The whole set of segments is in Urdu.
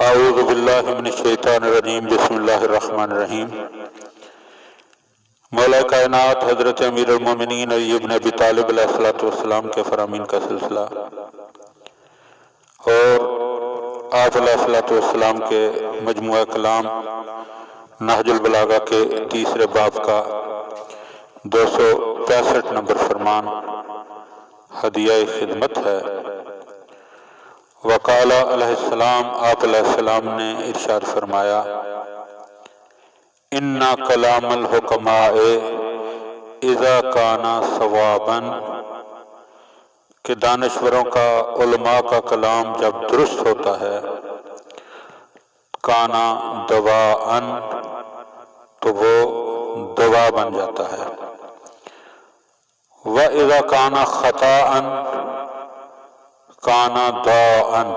اعوذ باللہ من الشیطان الرجیم، بسم اللہ الرحمن الرحیم۔ مولا کائنات حضرت امیر المومنین علی ابن ابی طالب علیہ السلام کے فرامین کا سلسلہ اور آپ علیہ السلام کے مجموعہ کلام نہج البلاغہ کے تیسرے باب کا 265 نمبر فرمان ہدیہ خدمت ہے۔ وقال علیہ السلام، آپ علیہ السلام نے ارشاد فرمایا، اِنَّ کلام الحکماء اذا کان صوابا، کہ دانشوروں کا، علماء کا کلام جب درست ہوتا ہے، کانا دواءً، تو وہ دوا بن جاتا ہے، وَإِذَا کَانَ خَطَأً کانا داءً،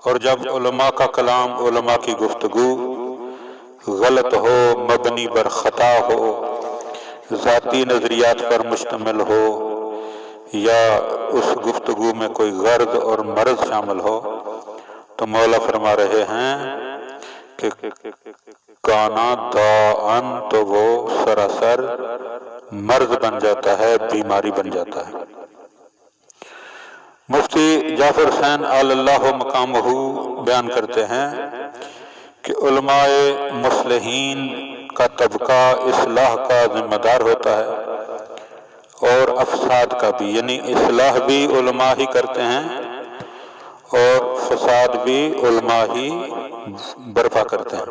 اور جب علماء کا کلام، علماء کی گفتگو غلط ہو، مبنی بر خطا ہو، ذاتی نظریات پر مشتمل ہو، یا اس گفتگو میں کوئی غرض اور مرض شامل ہو، تو مولا فرما رہے ہیں کہ کانا داءً، تو وہ سراسر مرض بن جاتا ہے، بیماری بن جاتا ہے۔ مفتی جعفر حسین آل اللہ مقامہ بیان کرتے ہیں کہ علماء مصلحین کا طبقہ اصلاح کا ذمہ دار ہوتا ہے اور افساد کا بھی، یعنی اصلاح بھی علماء ہی کرتے ہیں اور فساد بھی علماء ہی برپا کرتے ہیں،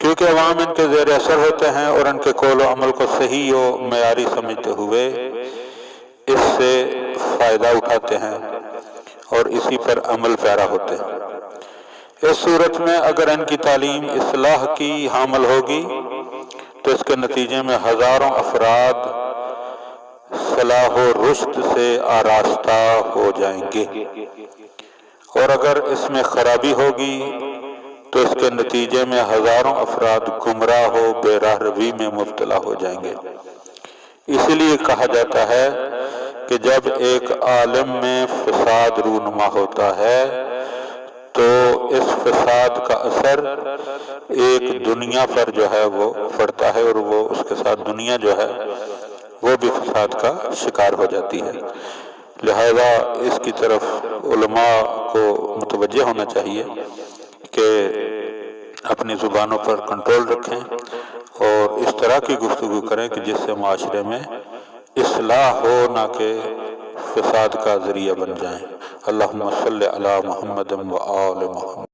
کیونکہ عوام ان کے زیر اثر ہوتے ہیں اور ان کے قول و عمل کو صحیح و معیاری سمجھتے ہوئے اس سے فائدہ اٹھاتے ہیں اور اسی پر عمل پیرا ہوتے ہیں۔ اس صورت میں اگر ان کی تعلیم اصلاح کی حامل ہوگی تو اس کے نتیجے میں ہزاروں افراد صلاح و رشد سے آراستہ ہو جائیں گے، اور اگر اس میں خرابی ہوگی تو اس کے نتیجے میں ہزاروں افراد گمراہ و بے راہ روی میں مبتلا ہو جائیں گے۔ اسی لیے کہا جاتا ہے کہ جب ایک عالم میں فساد رونما ہوتا ہے تو اس فساد کا اثر ایک دنیا پر جو ہے وہ پڑتا ہے، اور وہ اس کے ساتھ دنیا جو ہے وہ بھی فساد کا شکار ہو جاتی ہے۔ لہذا اس کی طرف علماء کو متوجہ ہونا چاہیے کہ اپنی زبانوں پر کنٹرول رکھیں اور اس طرح کی گفتگو کریں کہ جس سے معاشرے میں اصلاح ہو، نہ کہ فساد کا ذریعہ بن جائیں۔ اللہم صلی علی محمد و آل محمد۔